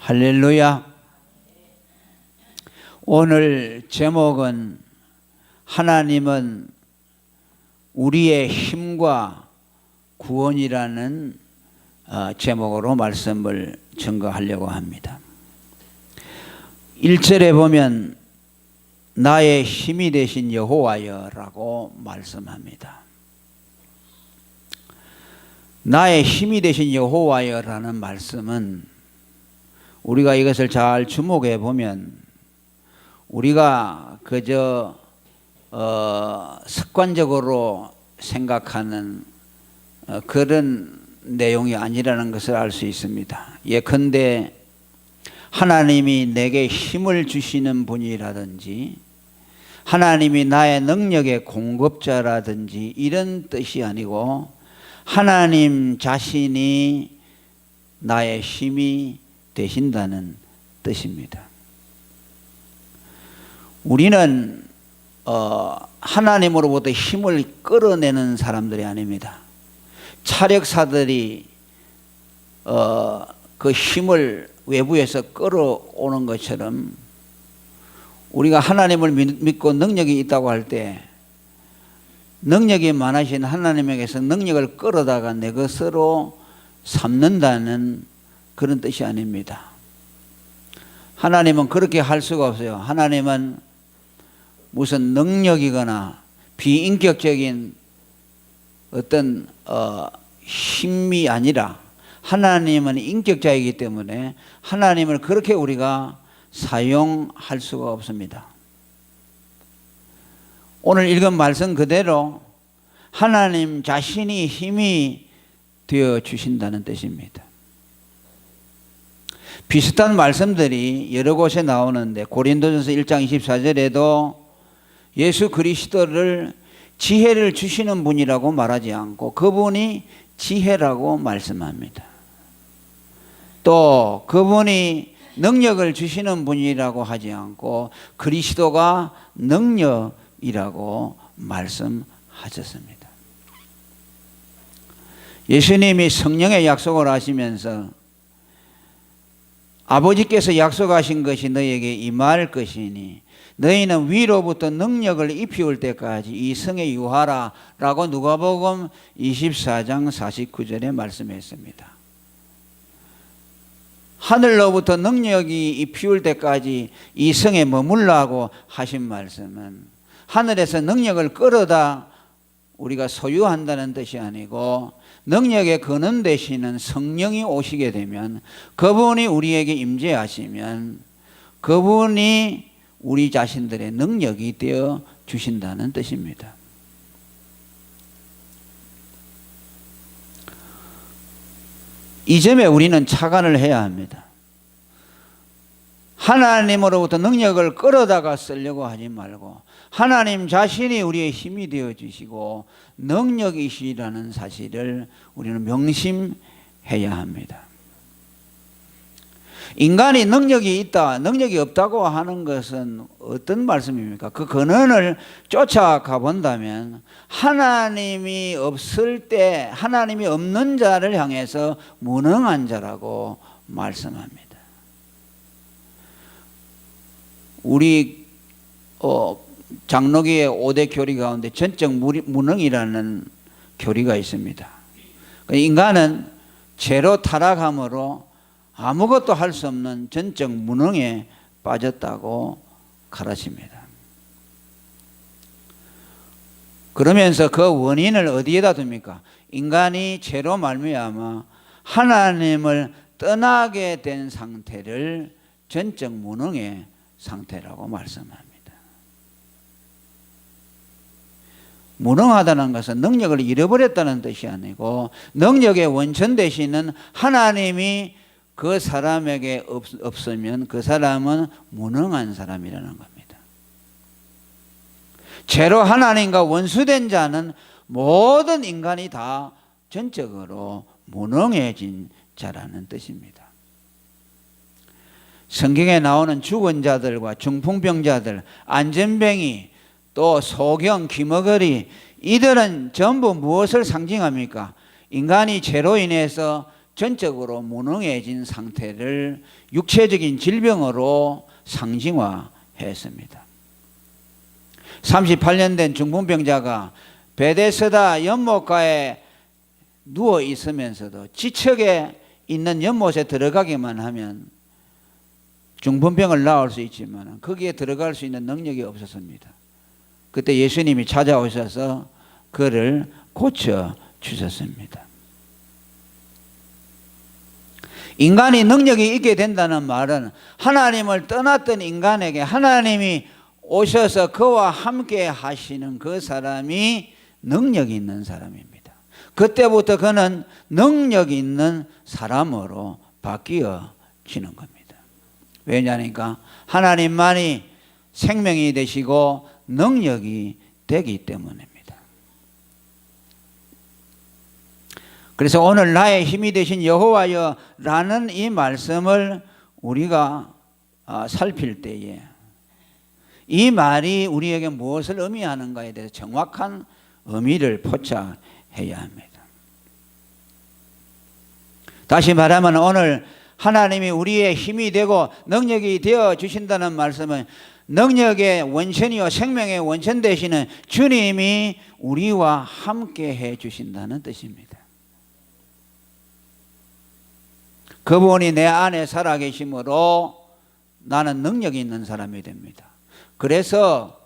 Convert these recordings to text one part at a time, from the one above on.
할렐루야. 오늘 제목은 하나님은 우리의 힘과 구원이라는 제목으로 말씀을 증거하려고 합니다. 1절에 보면 나의 힘이 되신 여호와여라고 말씀합니다. 나의 힘이 되신 여호와여라는 말씀은 우리가 이것을 잘 주목해 보면 우리가 그저 습관적으로 생각하는 그런 내용이 아니라는 것을 알 수 있습니다. 예컨대 하나님이 내게 힘을 주시는 분이라든지 하나님이 나의 능력의 공급자라든지 이런 뜻이 아니고 하나님 자신이 나의 힘이 되신다는 뜻입니다. 우리는 하나님으로부터 힘을 끌어내는 사람들이 아닙니다. 차력사들이 그 힘을 외부에서 끌어오는 것처럼 우리가 하나님을 믿고 능력이 있다고 할 때 능력이 많으신 하나님에게서 능력을 끌어다가 내 것으로 삼는다는 그런 뜻이 아닙니다. 하나님은 그렇게 할 수가 없어요. 하나님은 무슨 능력이거나 비인격적인 어떤 힘이 아니라 하나님은 인격자이기 때문에 하나님을 그렇게 우리가 사용할 수가 없습니다. 오늘 읽은 말씀 그대로 하나님 자신이 힘이 되어 주신다는 뜻입니다. 비슷한 말씀들이 여러 곳에 나오는데 고린도전서 1장 24절에도 예수 그리스도를 지혜를 주시는 분이라고 말하지 않고 그분이 지혜라고 말씀합니다. 또 그분이 능력을 주시는 분이라고 하지 않고 그리스도가 능력이라고 말씀하셨습니다. 예수님이 성령의 약속을 하시면서 아버지께서 약속하신 것이 너에게 임할 것이니 너희는 위로부터 능력을 입히올 때까지 이 성에 유하라 라고 누가복음 24장 49절에 말씀했습니다. 하늘로부터 능력이 입히올 때까지 이 성에 머물라고 하신 말씀은 하늘에서 능력을 끌어다 우리가 소유한다는 뜻이 아니고 능력의 근원 되시는 성령이 오시게 되면 그분이 우리에게 임재하시면 그분이 우리 자신들의 능력이 되어 주신다는 뜻입니다. 이 점에 우리는 착안을 해야 합니다. 하나님으로부터 능력을 끌어다가 쓰려고 하지 말고 하나님 자신이 우리의 힘이 되어 주시고 능력이시라는 사실을 우리는 명심해야 합니다. 인간이 능력이 있다, 능력이 없다고 하는 것은 어떤 말씀입니까? 그 근원을 쫓아가 본다면 하나님이 없을 때 하나님이 없는 자를 향해서 무능한 자라고 말씀합니다. 우리 장로교의 5대 교리 가운데 전적 무능이라는 교리가 있습니다. 인간은 죄로 타락함으로 아무것도 할 수 없는 전적 무능에 빠졌다고 가르칩니다. 그러면서 그 원인을 어디에다 둡니까? 인간이 죄로 말미암아 하나님을 떠나게 된 상태를 전적 무능의 상태라고 말씀합니다. 무능하다는 것은 능력을 잃어버렸다는 뜻이 아니고 능력의 원천 되시는 하나님이 그 사람에게 없으면 그 사람은 무능한 사람이라는 겁니다. 죄로 하나님과 원수된 자는 모든 인간이 다 전적으로 무능해진 자라는 뜻입니다. 성경에 나오는 죽은 자들과 중풍병자들, 안전뱅이, 또 소경, 귀머거리 이들은 전부 무엇을 상징합니까? 인간이 죄로 인해서 전적으로 무능해진 상태를 육체적인 질병으로 상징화했습니다. 38년 된 중풍병자가 베데스다 연못가에 누워 있으면서도 지척에 있는 연못에 들어가기만 하면 중풍병을 나을 수 있지만 거기에 들어갈 수 있는 능력이 없었습니다. 그때 예수님이 찾아오셔서 그를 고쳐 주셨습니다. 인간이 능력이 있게 된다는 말은 하나님을 떠났던 인간에게 하나님이 오셔서 그와 함께 하시는 그 사람이 능력이 있는 사람입니다. 그때부터 그는 능력이 있는 사람으로 바뀌어지는 겁니다. 왜냐하니까 하나님만이 생명이 되시고 능력이 되기 때문입니다. 그래서 오늘 나의 힘이 되신 여호와여라는 이 말씀을 우리가 살필 때에 이 말이 우리에게 무엇을 의미하는가에 대해서 정확한 의미를 포착해야 합니다. 다시 말하면 오늘 하나님이 우리의 힘이 되고 능력이 되어 주신다는 말씀은 능력의 원천이요 생명의 원천 되시는 주님이 우리와 함께 해 주신다는 뜻입니다. 그분이 내 안에 살아계심으로 나는 능력이 있는 사람이 됩니다. 그래서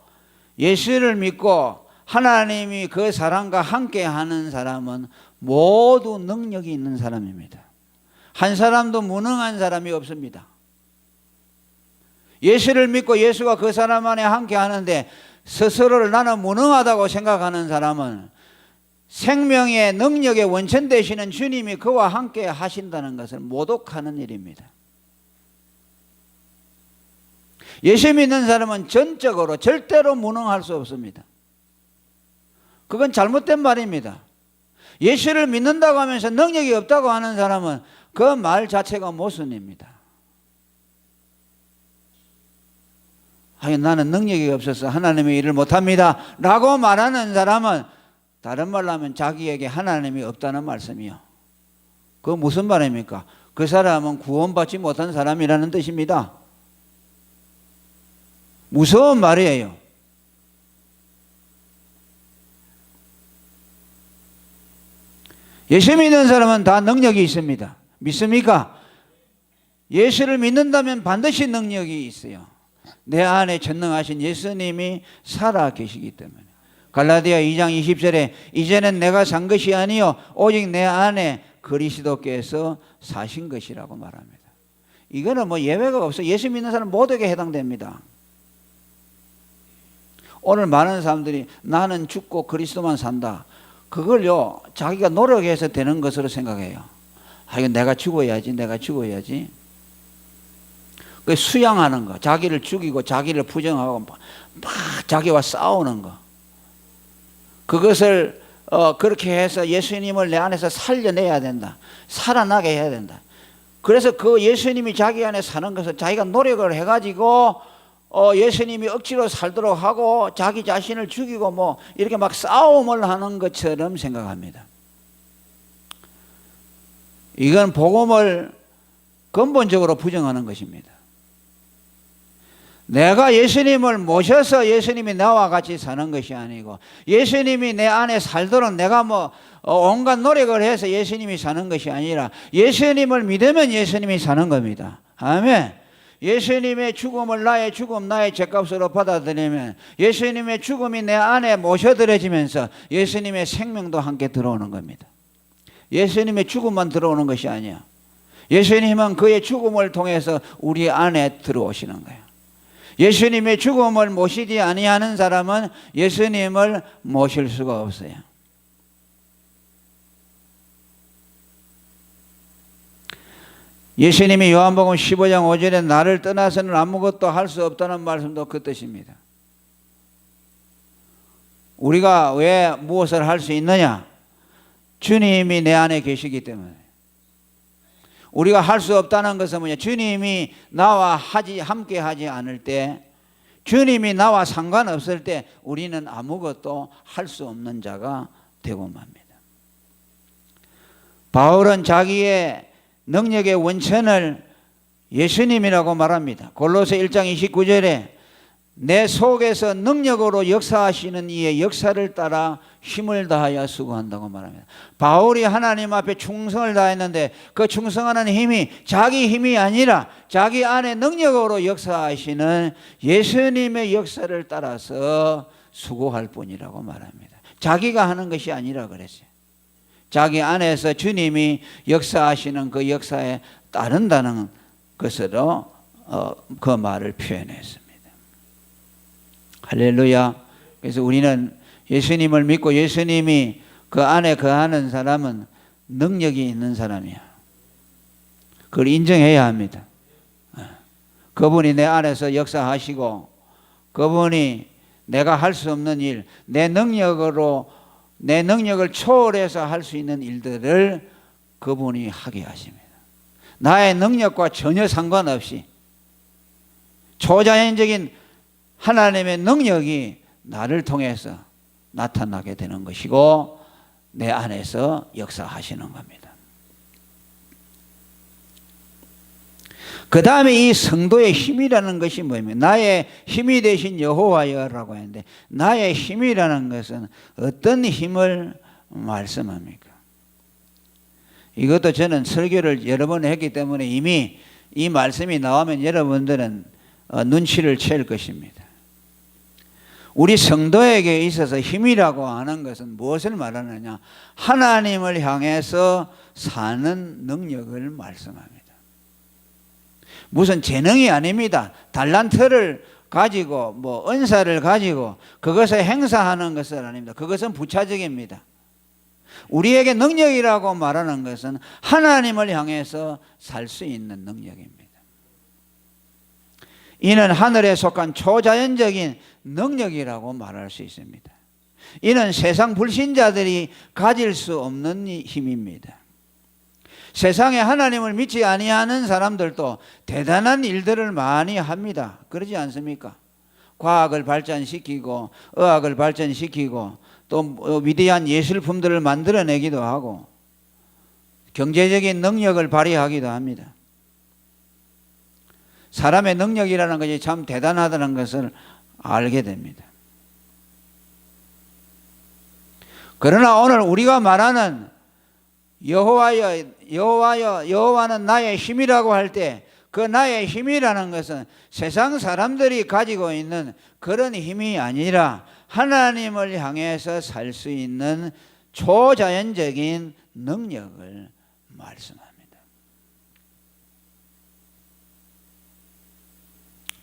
예수를 믿고 하나님이 그 사람과 함께 하는 사람은 모두 능력이 있는 사람입니다. 한 사람도 무능한 사람이 없습니다. 예수를 믿고 예수가 그 사람 안에 함께 하는데 스스로를 나는 무능하다고 생각하는 사람은 생명의 능력의 원천 되시는 주님이 그와 함께 하신다는 것을 모독하는 일입니다. 예수 믿는 사람은 전적으로 절대로 무능할 수 없습니다. 그건 잘못된 말입니다. 예수를 믿는다고 하면서 능력이 없다고 하는 사람은 그 말 자체가 모순입니다. 나는 능력이 없어서 하나님의 일을 못합니다 라고 말하는 사람은 다른 말로 하면 자기에게 하나님이 없다는 말씀이요. 그거 무슨 말입니까? 그 사람은 구원받지 못한 사람이라는 뜻입니다. 무서운 말이에요. 예수 믿는 사람은 다 능력이 있습니다. 믿습니까? 예수를 믿는다면 반드시 능력이 있어요. 내 안에 전능하신 예수님이 살아 계시기 때문에. 갈라디아 2장 20절에 이제는 내가 산 것이 아니요 오직 내 안에 그리스도께서 사신 것이라고 말합니다. 이거는 뭐 예외가 없어요. 예수 믿는 사람 모두에게 해당됩니다. 오늘 많은 사람들이 나는 죽고 그리스도만 산다. 그걸요 자기가 노력해서 되는 것으로 생각해요. 이거 내가 죽어야지 내가 죽어야지. 그 수양하는 거, 자기를 죽이고 자기를 부정하고 막 자기와 싸우는 거, 그것을 그렇게 해서 예수님을 내 안에서 살려내야 된다. 살아나게 해야 된다. 그래서 그 예수님이 자기 안에 사는 것을 자기가 노력을 해가지고 예수님이 억지로 살도록 하고 자기 자신을 죽이고 뭐 이렇게 막 싸움을 하는 것처럼 생각합니다. 이건 복음을 근본적으로 부정하는 것입니다. 내가 예수님을 모셔서 예수님이 나와 같이 사는 것이 아니고 예수님이 내 안에 살도록 내가 뭐 온갖 노력을 해서 예수님이 사는 것이 아니라 예수님을 믿으면 예수님이 사는 겁니다. 아멘. 예수님의 죽음을 나의 죽음 나의 죄값으로 받아들이면 예수님의 죽음이 내 안에 모셔들어지면서 예수님의 생명도 함께 들어오는 겁니다. 예수님의 죽음만 들어오는 것이 아니야. 예수님은 그의 죽음을 통해서 우리 안에 들어오시는 거예요. 예수님의 죽음을 모시지 아니하는 사람은 예수님을 모실 수가 없어요. 예수님이 요한복음 15장 5절에 나를 떠나서는 아무것도 할 수 없다는 말씀도 그 뜻입니다. 우리가 왜 무엇을 할 수 있느냐? 주님이 내 안에 계시기 때문에. 우리가 할 수 없다는 것은 뭐냐? 주님이 나와 함께 하지 않을 때, 주님이 나와 상관없을 때 우리는 아무것도 할 수 없는 자가 되고 맙니다. 바울은 자기의 능력의 원천을 예수님이라고 말합니다. 골로새 1장 29절에 내 속에서 능력으로 역사하시는 이의 역사를 따라 힘을 다하여 수고한다고 말합니다. 바울이 하나님 앞에 충성을 다했는데 그 충성하는 힘이 자기 힘이 아니라 자기 안에 능력으로 역사하시는 예수님의 역사를 따라서 수고할 뿐이라고 말합니다. 자기가 하는 것이 아니라 그랬어요. 자기 안에서 주님이 역사하시는 그 역사에 따른다는 것으로 그 말을 표현했습니다. 할렐루야. 그래서 우리는 예수님을 믿고 예수님이 그 안에 거하는 사람은 능력이 있는 사람이야. 그걸 인정해야 합니다. 그분이 내 안에서 역사하시고 그분이 내가 할 수 없는 일, 내 능력을 초월해서 할 수 있는 일들을 그분이 하게 하십니다. 나의 능력과 전혀 상관없이 초자연적인 하나님의 능력이 나를 통해서 나타나게 되는 것이고 내 안에서 역사하시는 겁니다. 그 다음에 이 성도의 힘이라는 것이 뭐냐면 나의 힘이 되신 여호와여라고 하는데 나의 힘이라는 것은 어떤 힘을 말씀합니까? 이것도 저는 설교를 여러 번 했기 때문에 이미 이 말씀이 나오면 여러분들은 눈치를 챌 것입니다. 우리 성도에게 있어서 힘이라고 하는 것은 무엇을 말하느냐? 하나님을 향해서 사는 능력을 말씀합니다. 무슨 재능이 아닙니다. 달란트를 가지고 은사를 가지고 그것을 행사하는 것은 아닙니다. 그것은 부차적입니다. 우리에게 능력이라고 말하는 것은 하나님을 향해서 살 수 있는 능력입니다. 이는 하늘에 속한 초자연적인 능력이라고 말할 수 있습니다. 이는 세상 불신자들이 가질 수 없는 힘입니다. 세상에 하나님을 믿지 아니하는 사람들도 대단한 일들을 많이 합니다. 그러지 않습니까? 과학을 발전시키고 의학을 발전시키고 또 위대한 예술품들을 만들어내기도 하고 경제적인 능력을 발휘하기도 합니다. 사람의 능력이라는 것이 참 대단하다는 것을 알게 됩니다. 그러나 오늘 우리가 말하는 여호와는 나의 힘이라고 할 때 그 나의 힘이라는 것은 세상 사람들이 가지고 있는 그런 힘이 아니라 하나님을 향해서 살 수 있는 초자연적인 능력을 말씀합니다.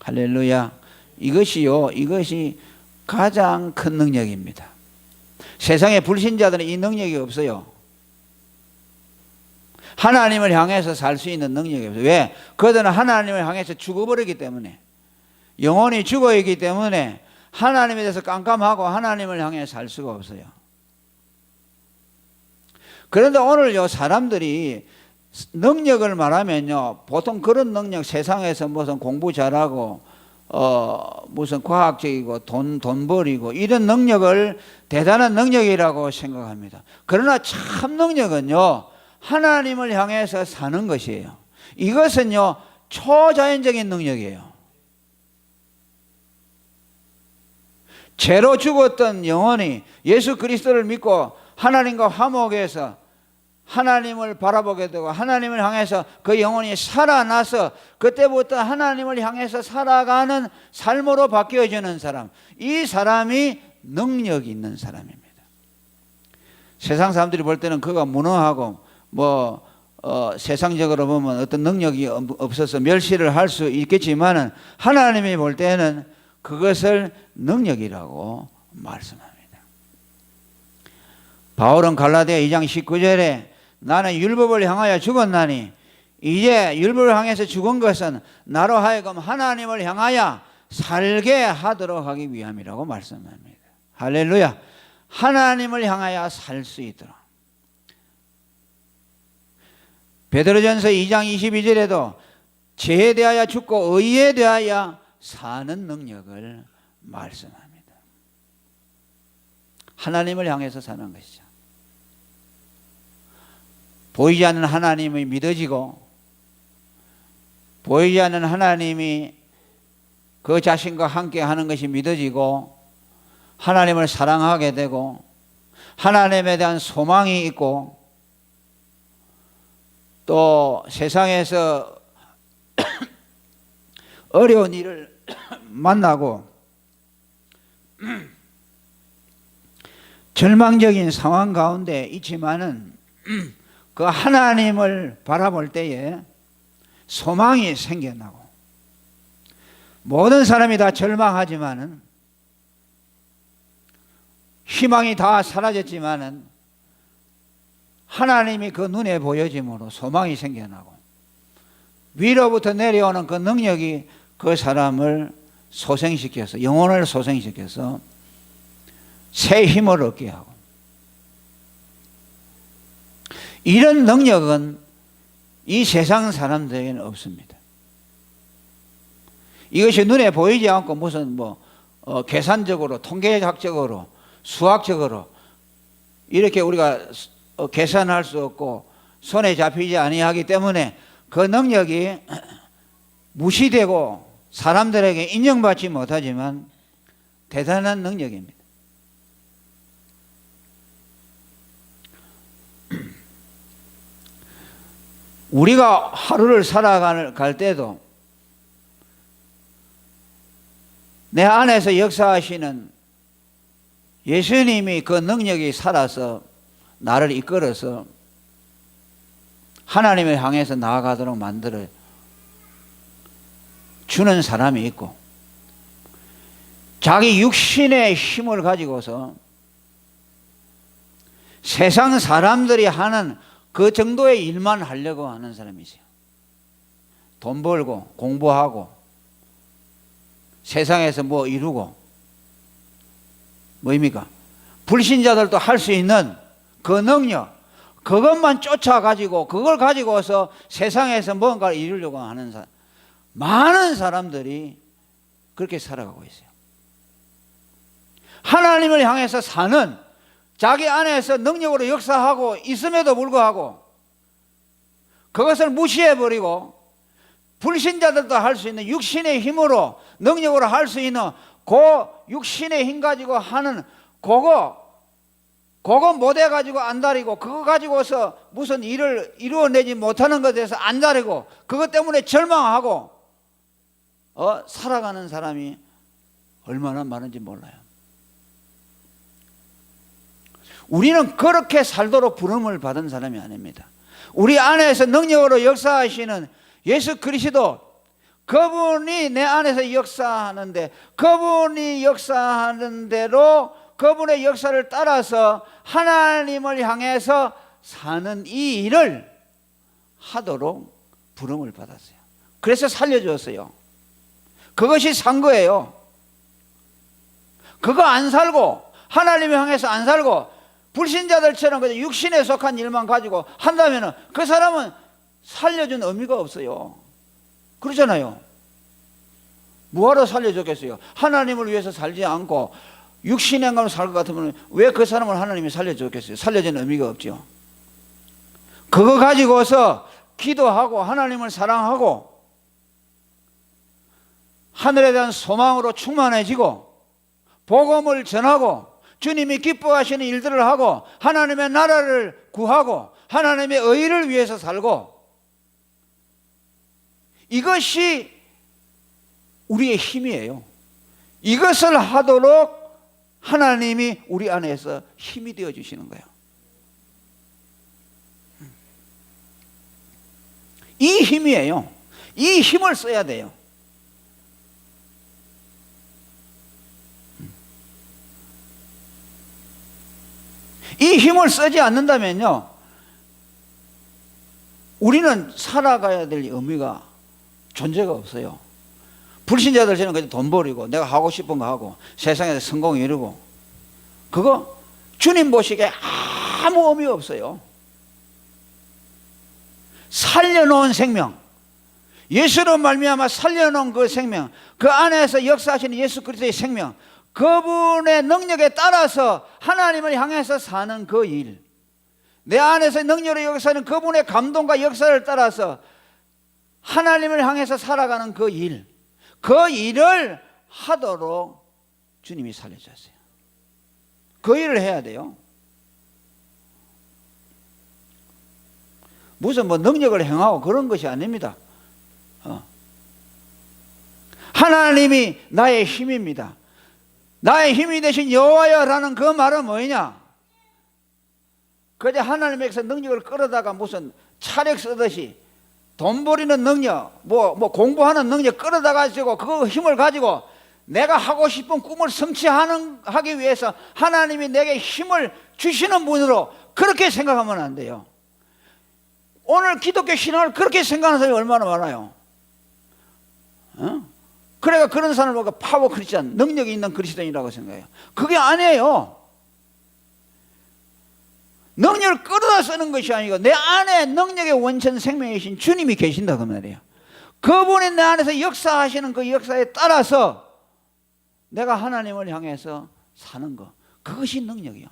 할렐루야. 이것이 가장 큰 능력입니다. 세상의 불신자들은 이 능력이 없어요. 하나님을 향해서 살 수 있는 능력이 없어요. 왜? 그들은 하나님을 향해서 죽어버리기 때문에, 영혼이 죽어있기 때문에 하나님에 대해서 깜깜하고 하나님을 향해 살 수가 없어요. 그런데 오늘 사람들이 능력을 말하면요, 보통 그런 능력, 세상에서 무슨 공부 잘하고 무슨 과학적이고 돈 벌이고 이런 능력을 대단한 능력이라고 생각합니다. 그러나 참 능력은요, 하나님을 향해서 사는 것이에요. 이것은요, 초자연적인 능력이에요. 죄로 죽었던 영혼이 예수 그리스도를 믿고 하나님과 화목해서 하나님을 바라보게 되고 하나님을 향해서 그 영혼이 살아나서 그때부터 하나님을 향해서 살아가는 삶으로 바뀌어지는 사람, 이 사람이 능력이 있는 사람입니다. 세상 사람들이 볼 때는 그가 무능하고 세상적으로 보면 어떤 능력이 없어서 멸시를 할 수 있겠지만은 하나님이 볼 때는 그것을 능력이라고 말씀합니다. 바울은 갈라디아 2장 19절에 나는 율법을 향하여 죽었나니 이제 율법을 향해서 죽은 것은 나로 하여금 하나님을 향하여 살게 하도록 하기 위함이라고 말씀합니다. 할렐루야. 하나님을 향하여 살 수 있도록. 베드로전서 2장 22절에도 죄에 대하여 죽고 의에 대하여 사는 능력을 말씀합니다. 하나님을 향해서 사는 것이죠. 보이지 않는 하나님이 믿어지고, 보이지 않는 하나님이 그 자신과 함께 하는 것이 믿어지고, 하나님을 사랑하게 되고, 하나님에 대한 소망이 있고, 또 세상에서 어려운 일을 만나고 절망적인 상황 가운데 있지만은 그 하나님을 바라볼 때에 소망이 생겨나고, 모든 사람이 다 절망하지만은, 희망이 다 사라졌지만은 하나님이 그 눈에 보여짐으로 소망이 생겨나고, 위로부터 내려오는 그 능력이 그 사람을 소생시켜서, 영혼을 소생시켜서 새 힘을 얻게 하고, 이런 능력은 이 세상 사람들에게는 없습니다. 이것이 눈에 보이지 않고 무슨 계산적으로, 통계학적으로, 수학적으로 이렇게 우리가 계산할 수 없고 손에 잡히지 아니하기 때문에 그 능력이 무시되고 사람들에게 인정받지 못하지만 대단한 능력입니다. 우리가 하루를 살아갈 때도 내 안에서 역사하시는 예수님이 그 능력이 살아서 나를 이끌어서 하나님을 향해서 나아가도록 만들어 주는 사람이 있고, 자기 육신의 힘을 가지고서 세상 사람들이 하는 그 정도의 일만 하려고 하는 사람이 있어요. 돈 벌고 공부하고 세상에서 뭐 이루고, 뭐입니까? 불신자들도 할 수 있는 그 능력, 그것만 쫓아가지고 그걸 가지고서 세상에서 뭔가를 이루려고 하는 사람, 많은 사람들이 그렇게 살아가고 있어요. 하나님을 향해서 사는, 자기 안에서 능력으로 역사하고 있음에도 불구하고 그것을 무시해버리고 불신자들도 할 수 있는 육신의 힘으로, 능력으로 할 수 있는 그 육신의 힘 가지고 하는 그거 못해가지고 안달이고, 그거 가지고서 무슨 일을 이루어내지 못하는 것에 대해서 안달이고, 그것 때문에 절망하고 살아가는 사람이 얼마나 많은지 몰라요. 우리는 그렇게 살도록 부름을 받은 사람이 아닙니다. 우리 안에서 능력으로 역사하시는 예수 그리스도, 그분이 내 안에서 역사하는데, 그분이 역사하는 대로 그분의 역사를 따라서 하나님을 향해서 사는 이 일을 하도록 부름을 받았어요. 그래서 살려주었어요. 그것이 산 거예요. 그거 안 살고, 하나님을 향해서 안 살고 불신자들처럼 그냥 육신에 속한 일만 가지고 한다면 그 사람은 살려준 의미가 없어요. 그러잖아요. 뭐하러 살려줬겠어요? 하나님을 위해서 살지 않고 육신의 행함으로 살 것 같으면 왜 그 사람을 하나님이 살려줬겠어요? 살려준 의미가 없죠. 그거 가지고서 기도하고 하나님을 사랑하고 하늘에 대한 소망으로 충만해지고 복음을 전하고 주님이 기뻐하시는 일들을 하고 하나님의 나라를 구하고 하나님의 의를 위해서 살고, 이것이 우리의 힘이에요. 이것을 하도록 하나님이 우리 안에서 힘이 되어 주시는 거예요. 이 힘이에요. 이 힘을 써야 돼요. 이 힘을 쓰지 않는다면요, 우리는 살아가야 될 의미가, 존재가 없어요. 불신자들처럼 그냥 돈 벌이고 내가 하고 싶은 거 하고 세상에서 성공 이루고, 그거 주님 보시기에 아무 의미 없어요. 살려놓은 생명, 예수로 말미암아 살려놓은 그 생명, 그 안에서 역사하시는 예수 그리스도의 생명, 그분의 능력에 따라서 하나님을 향해서 사는 그 일, 내 안에서 능력으로 역사하는 그분의 감동과 역사를 따라서 하나님을 향해서 살아가는 그 일을 하도록 주님이 살려주셨어요. 그 일을 해야 돼요. 무슨 뭐 능력을 행하고 그런 것이 아닙니다. 하나님이 나의 힘입니다. 나의 힘이 되신 여호와여라는 그 말은 뭐냐? 그저 하나님에게서 능력을 끌어다가 무슨 차력 쓰듯이 돈 버리는 능력, 뭐 공부하는 능력 끌어다 가지고 그 힘을 가지고 내가 하고 싶은 꿈을 성취하기 위해서 하나님이 내게 힘을 주시는 분으로 그렇게 생각하면 안 돼요. 오늘 기독교 신앙을 그렇게 생각하는 사람이 얼마나 많아요. 그래가 그런 사람을 보고 파워 크리스찬, 능력이 있는 그리스도인이라고 생각해요. 그게 아니에요. 능력을 끌어다 쓰는 것이 아니고 내 안에 능력의 원천 생명이신 주님이 계신다 그 말이에요. 그분이 내 안에서 역사하시는 그 역사에 따라서 내가 하나님을 향해서 사는 것, 그것이 능력이요.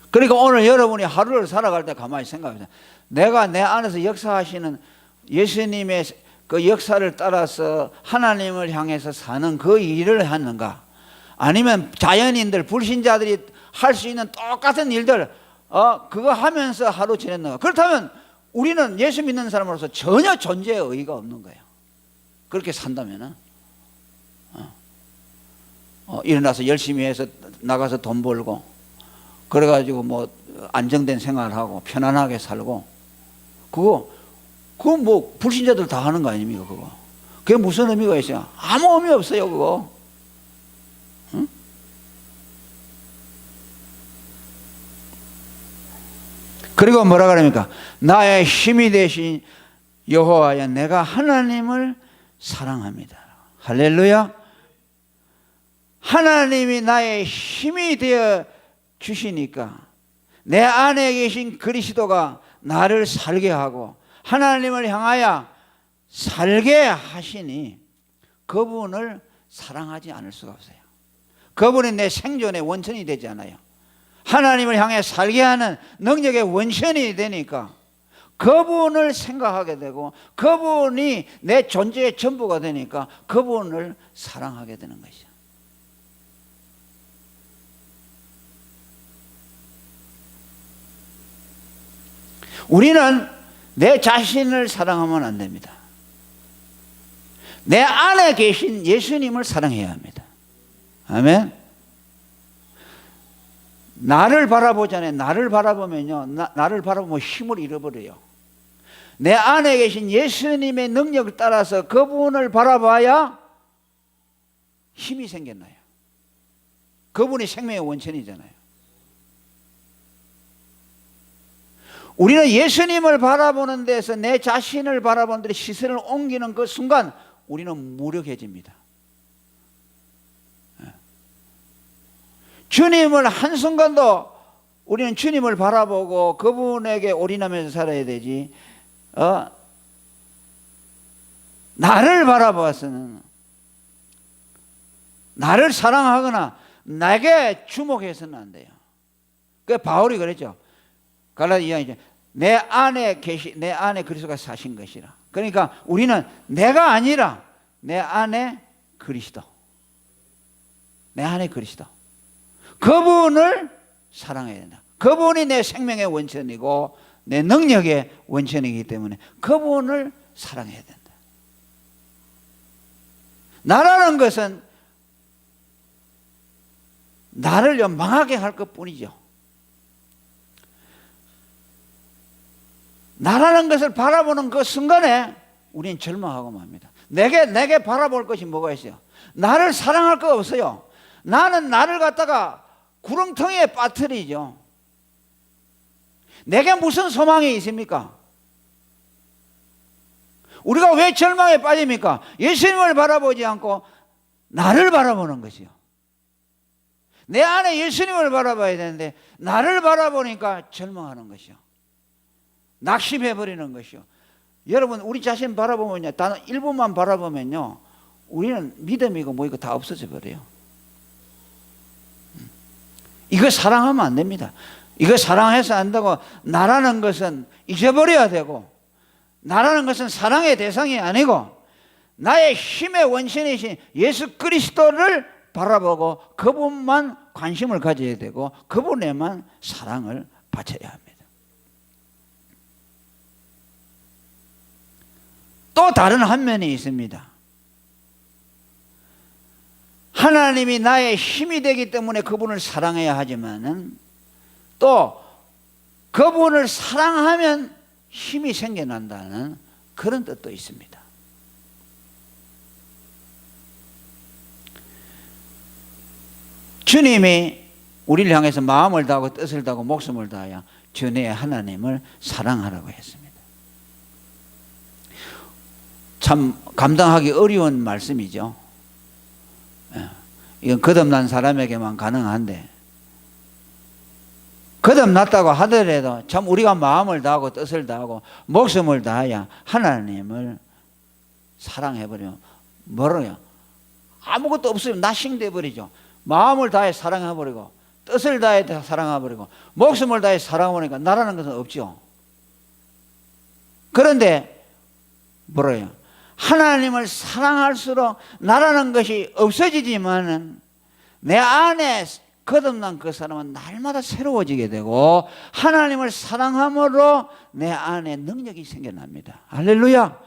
그러니까 오늘 여러분이 하루를 살아갈 때 가만히 생각해보세요. 내가 내 안에서 역사하시는 예수님의 그 역사를 따라서 하나님을 향해서 사는 그 일을 하는가? 아니면 자연인들, 불신자들이 할 수 있는 똑같은 일들 그거 하면서 하루 지냈는가? 그렇다면 우리는 예수 믿는 사람으로서 전혀 존재의 의의가 없는 거예요. 그렇게 산다면은 일어나서 열심히 해서 나가서 돈 벌고 그래가지고 뭐 안정된 생활하고 편안하게 살고 그거 뭐 불신자들 다 하는 거 아닙니까? 그게 무슨 의미가 있어요? 아무 의미 없어요 그거. 응? 그리고 뭐라 그럽니까? 나의 힘이 되신 여호와여, 내가 하나님을 사랑합니다. 할렐루야. 하나님이 나의 힘이 되어 주시니까 내 안에 계신 그리스도가 나를 살게 하고 하나님을 향하여 살게 하시니 그분을 사랑하지 않을 수가 없어요. 그분이 내 생존의 원천이 되지 않아요. 하나님을 향해 살게 하는 능력의 원천이 되니까 그분을 생각하게 되고 그분이 내 존재의 전부가 되니까 그분을 사랑하게 되는 것이죠. 우리는 내 자신을 사랑하면 안 됩니다. 내 안에 계신 예수님을 사랑해야 합니다. 아멘. 나를 바라보잖아요. 나를 바라보면요, 나를 바라보면 힘을 잃어버려요. 내 안에 계신 예수님의 능력을 따라서 그분을 바라봐야 힘이 생겨나요. 그분이 생명의 원천이잖아요. 우리는 예수님을 바라보는 데서 내 자신을 바라보는 데 시선을 옮기는 그 순간 우리는 무력해집니다. 주님을 한순간도 우리는 주님을 바라보고 그분에게 올인하면서 살아야 되지 나를 바라봐서는 나를 사랑하거나 나에게 주목해서는 안 돼요. 그 바울이 그랬죠. 갈라디아 2장 내 안에 그리스도가 사신 것이라. 그러니까 우리는 내가 아니라 내 안에 그리스도, 내 안에 그리스도, 그분을 사랑해야 된다. 그분이 내 생명의 원천이고 내 능력의 원천이기 때문에 그분을 사랑해야 된다. 나라는 것은 나를 망하게 할 것뿐이죠. 나라는 것을 바라보는 그 순간에 우리는 절망하고 맙니다. 내게 바라볼 것이 뭐가 있어요? 나를 사랑할 거 없어요. 나는 나를 갖다가 구렁텅이에 빠뜨리죠. 내게 무슨 소망이 있습니까? 우리가 왜 절망에 빠집니까? 예수님을 바라보지 않고 나를 바라보는 것이요. 내 안에 예수님을 바라봐야 되는데 나를 바라보니까 절망하는 것이요. 낙심해버리는 것이요. 여러분 우리 자신 바라보면요, 단 1분만 바라보면요 우리는 믿음이고 뭐이고 다 없어져 버려요. 이거 사랑하면 안 됩니다. 이거 사랑해서 안 되고, 나라는 것은 잊어버려야 되고, 나라는 것은 사랑의 대상이 아니고 나의 힘의 원신이신 예수 그리스도를 바라보고 그분만 관심을 가져야 되고 그분에만 사랑을 바쳐야 합니다. 또 다른 한 면이 있습니다. 하나님이 나의 힘이 되기 때문에 그분을 사랑해야 하지만은 또 그분을 사랑하면 힘이 생겨난다는 그런 뜻도 있습니다. 주님이 우리를 향해서 마음을 다하고 뜻을 다하고 목숨을 다하여 전에 하나님을 사랑하라고 했습니다. 참 감당하기 어려운 말씀이죠. 이건 거듭난 사람에게만 가능한데, 거듭났다고 하더라도 참 우리가 마음을 다하고 뜻을 다하고 목숨을 다하여 하나님을 사랑해버리면 뭐라고요? 아무것도 없으면 나싱돼 버리죠. 마음을 다해 사랑해버리고 뜻을 다해 사랑해버리고 목숨을 다해 사랑해버리니까 나라는 것은 없죠. 그런데 뭐라고요? 하나님을 사랑할수록 나라는 것이 없어지지만은 내 안에 거듭난 그 사람은 날마다 새로워지게 되고 하나님을 사랑함으로 내 안에 능력이 생겨납니다. 할렐루야.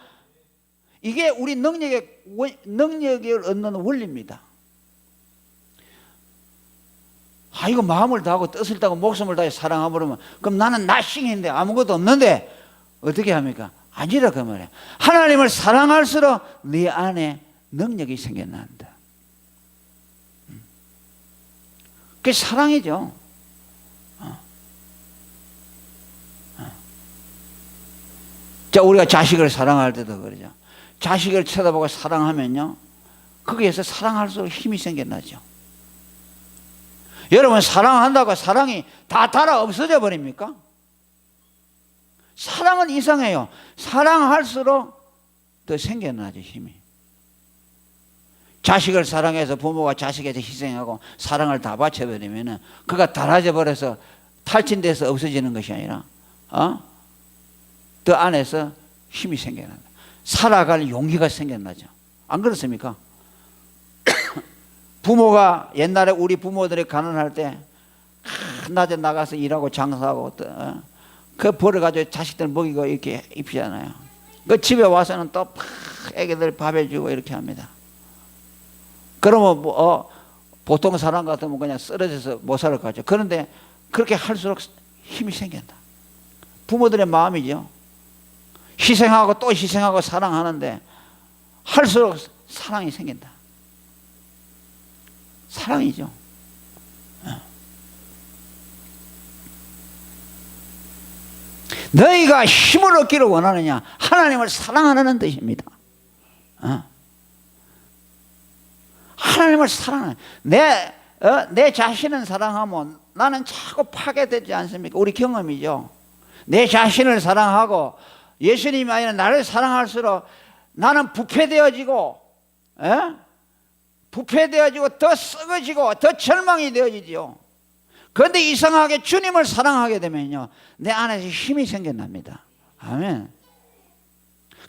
이게 우리 능력을 얻는 원리입니다. 이거 마음을 다하고 뜻을 다하고 목숨을 다해 사랑하면 그럼 나는 나싱인데 아무것도 없는데 어떻게 합니까? 아니라 그 말이에요. 하나님을 사랑할수록 네 안에 능력이 생겨난다. 그게 사랑이죠. 자, 우리가 자식을 사랑할 때도 그러죠. 자식을 쳐다보고 사랑하면요, 거기에서 사랑할수록 힘이 생겨나죠. 여러분, 사랑한다고 사랑이 다 달아 없어져 버립니까? 사랑은 이상해요. 사랑할수록 더 생겨나죠, 힘이. 자식을 사랑해서 부모가 자식에게 희생하고 사랑을 다 바쳐버리면 그가 달아져 버려서 탈진돼서 없어지는 것이 아니라 그 안에서 힘이 생겨난다. 살아갈 용기가 생겨나죠. 안 그렇습니까? 부모가 옛날에 우리 부모들이 가난할 때 낮에 나가서 일하고 장사하고 그 벌어가지고 자식들 먹이고 이렇게 입히잖아요. 그 집에 와서는 또 애기들 밥 해주고 이렇게 합니다. 그러면 보통 사람 같으면 그냥 쓰러져서 못 살 것 같죠. 그런데 그렇게 할수록 힘이 생긴다. 부모들의 마음이죠. 희생하고 또 희생하고 사랑하는데 할수록 사랑이 생긴다. 사랑이죠. 너희가 힘을 얻기를 원하느냐? 하나님을 사랑하는 뜻입니다. 하나님을 사랑하는, 내 자신을 사랑하면 나는 자꾸 파괴되지 않습니까? 우리 경험이죠. 내 자신을 사랑하고 예수님이 아니라 나를 사랑할수록 나는 부패되어지고 더 썩어지고 더 절망이 되어지죠. 그런데 이상하게 주님을 사랑하게 되면요, 내 안에서 힘이 생겨납니다. 아멘.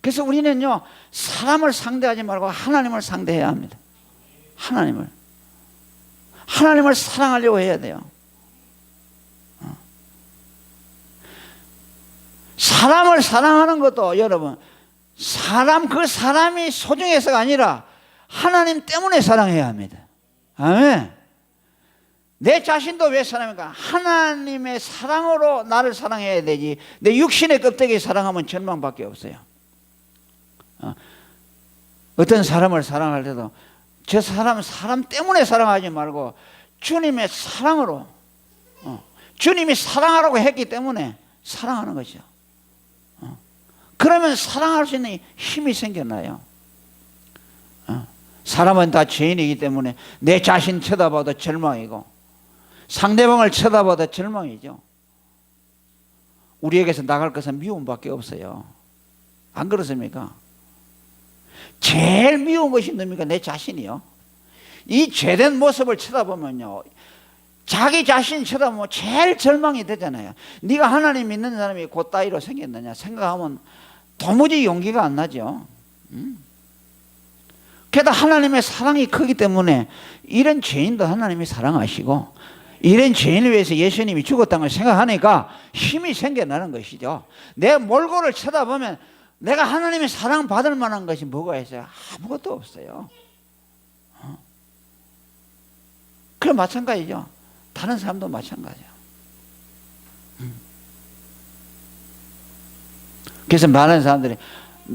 그래서 우리는요, 사람을 상대하지 말고 하나님을 상대해야 합니다. 하나님을 사랑하려고 해야 돼요. 사람을 사랑하는 것도 여러분, 그 사람이 소중해서가 아니라 하나님 때문에 사랑해야 합니다. 아멘. 내 자신도 왜 사랑합니까? 하나님의 사랑으로 나를 사랑해야 되지, 내 육신의 껍데기 사랑하면 절망밖에 없어요. 어떤 사람을 사랑할 때도 저 사람 때문에 사랑하지 말고 주님의 사랑으로, 주님이 사랑하라고 했기 때문에 사랑하는 것이죠. 그러면 사랑할 수 있는 힘이 생겨나요. 사람은 다 죄인이기 때문에 내 자신 쳐다봐도 절망이고 상대방을 쳐다봐도 절망이죠. 우리에게서 나갈 것은 미움밖에 없어요. 안 그렇습니까? 제일 미운 것이 뭡니까? 내 자신이요. 이 죄된 모습을 쳐다보면요, 자기 자신 쳐다보면 제일 절망이 되잖아요. 네가 하나님 믿는 사람이 그따위로 생겼느냐 생각하면 도무지 용기가 안 나죠. 게다가 하나님의 사랑이 크기 때문에 이런 죄인도 하나님이 사랑하시고 이런 죄인을 위해서 예수님이 죽었다는 걸 생각하니까 힘이 생겨나는 것이죠. 내 몰골을 쳐다보면 내가 하나님의 사랑 받을 만한 것이 뭐가 있어요? 아무것도 없어요. 그럼 마찬가지죠. 다른 사람도 마찬가지예요. 그래서 많은 사람들이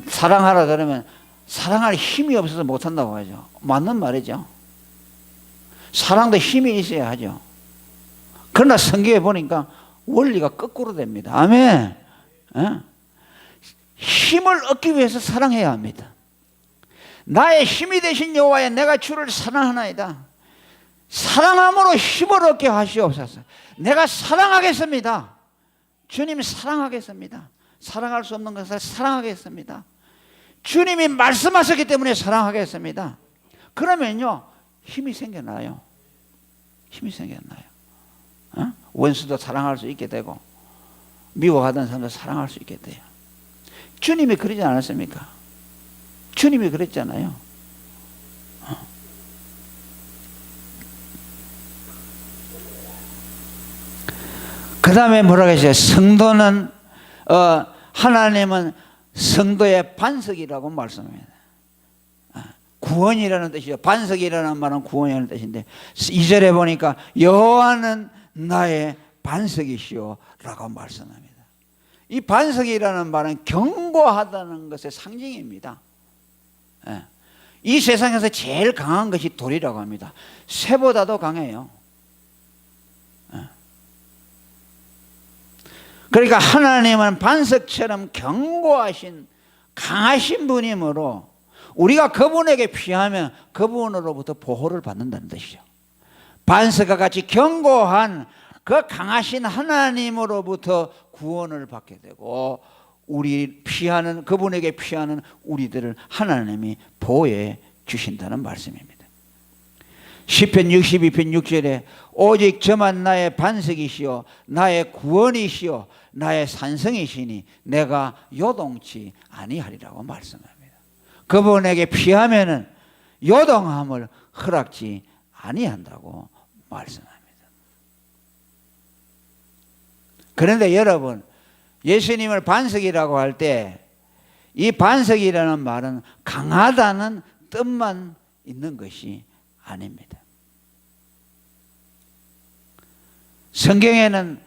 사랑하라 그러면 사랑할 힘이 없어서 못한다고 하죠. 맞는 말이죠. 사랑도 힘이 있어야 하죠. 그러나 성경에 보니까 원리가 거꾸로 됩니다. 아멘. 힘을 얻기 위해서 사랑해야 합니다. 나의 힘이 되신 여호와여 내가 주를 사랑하나이다. 사랑함으로 힘을 얻게 하시옵소서. 내가 사랑하겠습니다. 주님 사랑하겠습니다. 사랑할 수 없는 것을 사랑하겠습니다. 주님이 말씀하셨기 때문에 사랑하겠습니다. 그러면요 힘이 생겨나요. 힘이 생겨나요. 원수도 사랑할 수 있게 되고 미워하던 사람도 사랑할 수 있게 돼요. 주님이 그러지 않았습니까? 주님이 그랬잖아요. 그 다음에 뭐라고 했어요? 성도는 하나님은 성도의 반석이라고 말씀합니다. 구원이라는 뜻이죠. 반석이라는 말은 구원이라는 뜻인데 2절에 보니까 여호와는 나의 반석이시오 라고 말씀합니다. 이 반석이라는 말은 견고하다는 것의 상징입니다. 이 세상에서 제일 강한 것이 돌이라고 합니다. 쇠보다도 강해요. 그러니까 하나님은 반석처럼 견고하신 강하신 분이므로 우리가 그분에게 피하면 그분으로부터 보호를 받는다는 뜻이죠. 반석과 같이 견고한 그 강하신 하나님으로부터 구원을 받게 되고 그분에게 피하는 우리들을 하나님이 보호해 주신다는 말씀입니다. 시편 62편 6절에 오직 저만 나의 반석이시오 나의 구원이시오 나의 산성이시니 내가 요동치 아니하리라고 말씀합니다. 그분에게 피하면은 요동함을 허락지 아니한다고 말씀합니다. 그런데 여러분 예수님을 반석이라고 할 때 이 반석이라는 말은 강하다는 뜻만 있는 것이 아닙니다. 성경에는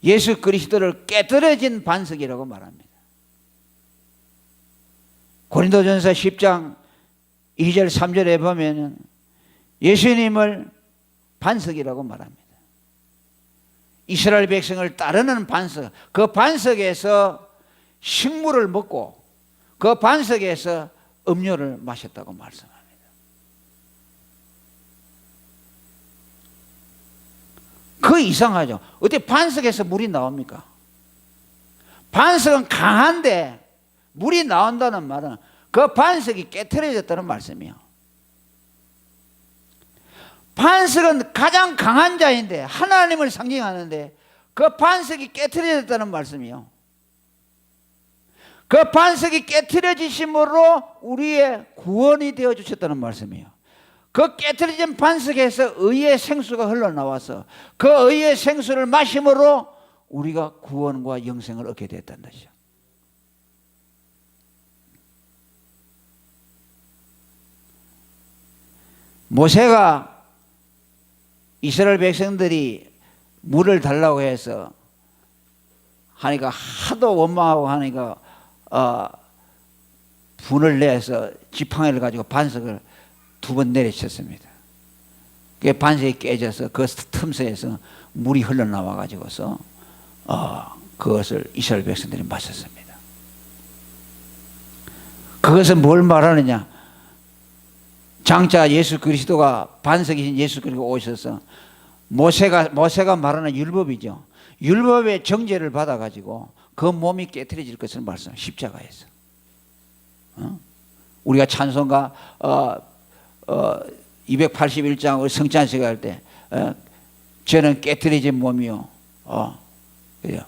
예수 그리스도를 깨뜨려진 반석이라고 말합니다. 고린도전서 10장 2절 3절에 보면 예수님을 반석이라고 말합니다. 이스라엘 백성을 따르는 반석, 그 반석에서 식물을 먹고 그 반석에서 음료를 마셨다고 말씀합니다. 그 이상하죠. 어떻게 반석에서 물이 나옵니까? 반석은 강한데 물이 나온다는 말은 그 반석이 깨트려졌다는 말씀이에요. 반석은 가장 강한 자인데 하나님을 상징하는데 그 반석이 깨트려졌다는 말씀이에요. 그 반석이 깨트려지심으로 우리의 구원이 되어 주셨다는 말씀이에요. 그 깨트려진 반석에서 의의 생수가 흘러나와서 그 의의 생수를 마심으로 우리가 구원과 영생을 얻게 됐다는 것이죠. 모세가 이스라엘 백성들이 물을 달라고 해서 하니까 하도 원망하고 하니까 분을 내서 지팡이를 가지고 반석을 2번 내리쳤습니다. 그 반석이 깨져서 그 틈새에서 물이 흘러나와 가지고서 그것을 이스라엘 백성들이 마셨습니다. 그것은 뭘 말하느냐? 장차 예수 그리스도가 반석이신 예수 그리스도가 오셔서 모세가 말하는 율법이죠. 율법의 정죄를 받아 가지고 그 몸이 깨트려질 것을 말씀 십자가에서. 우리가 찬송가 281장 성찬식 할 때 저는 깨트려진 몸이요. 그래요.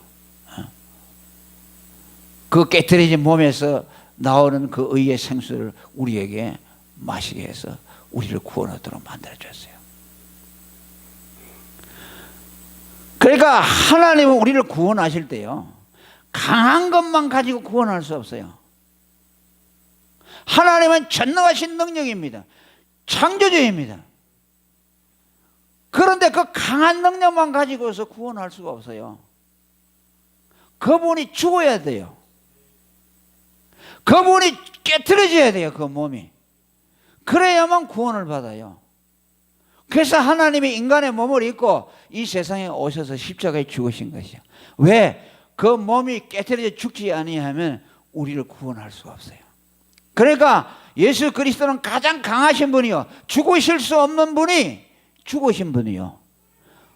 그 깨트려진 몸에서 나오는 그 의의 생수를 우리에게 마시게 해서 우리를 구원하도록 만들어줬어요. 그러니까 하나님은 우리를 구원하실 때요, 강한 것만 가지고 구원할 수 없어요. 하나님은 전능하신 능력입니다. 창조주입니다. 그런데 그 강한 능력만 가지고서 구원할 수가 없어요. 그분이 죽어야 돼요. 그분이 깨트려져야 돼요. 그 몸이. 그래야만 구원을 받아요. 그래서 하나님이 인간의 몸을 입고 이 세상에 오셔서 십자가에 죽으신 것이요. 왜? 그 몸이 깨트려져 죽지 아니하면 우리를 구원할 수가 없어요. 그러니까 예수 그리스도는 가장 강하신 분이요, 죽으실 수 없는 분이 죽으신 분이요.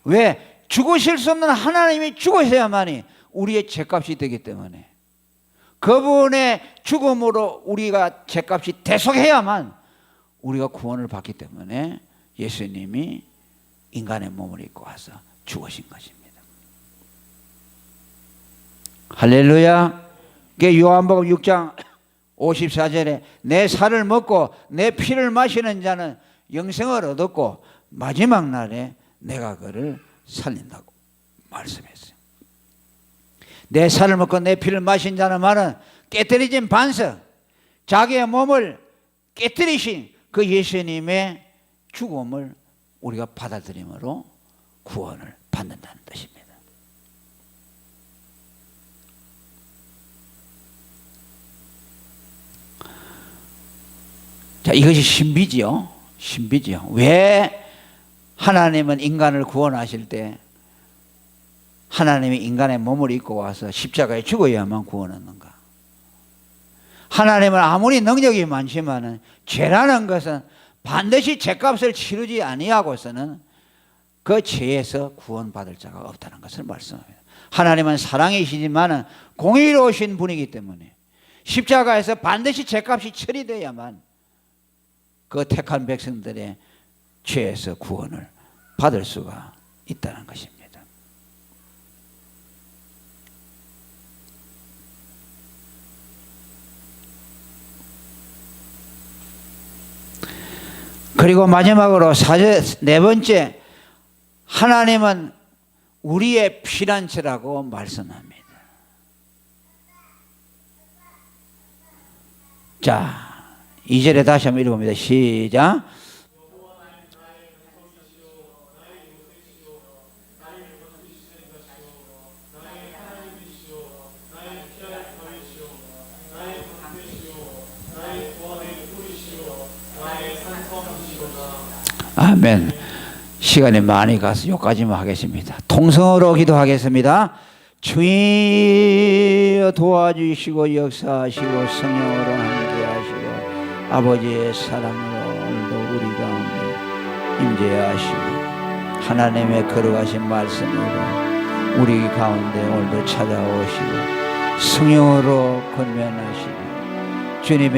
왜? 죽으실 수 없는 하나님이 죽으셔야만이 우리의 죄값이 되기 때문에, 그분의 죽음으로 우리가 죄값이 대속해야만 우리가 구원을 받기 때문에 예수님이 인간의 몸을 입고 와서 죽으신 것입니다. 할렐루야. 요한복음 6장 54절에 내 살을 먹고 내 피를 마시는 자는 영생을 얻었고 마지막 날에 내가 그를 살린다고 말씀했어요. 내 살을 먹고 내 피를 마신 자는 말은 깨트려진 반석, 자기의 몸을 깨트리신 그 예수님의 죽음을 우리가 받아들임으로 구원을 받는다는 뜻입니다. 자, 이것이 신비지요. 신비지요. 왜 하나님은 인간을 구원하실 때 하나님이 인간의 몸을 입고 와서 십자가에 죽어야만 구원하는가? 하나님은 아무리 능력이 많지만은 죄라는 것은 반드시 죄값을 치르지 아니하고서는 그 죄에서 구원받을 자가 없다는 것을 말씀합니다. 하나님은 사랑이시지만은 공의로우신 분이기 때문에 십자가에서 반드시 죄값이 처리되어야만 그 택한 백성들의 죄에서 구원을 받을 수가 있다는 것입니다. 그리고 마지막으로 네 번째, 하나님은 우리의 피난처라고 말씀합니다. 자, 2절에 다시 한번 읽어봅니다. 시작. 아멘. 시간이 많이 가서 여기까지만 하겠습니다. 통성으로 기도하겠습니다. 주여 도와주시고 역사하시고 성령으로 함께하시고 아버지의 사랑으로 오늘도 우리 가운데 임재하시고 하나님의 거룩하신 말씀으로 우리 가운데 오늘도 찾아오시고 성령으로 권면하시고 주님의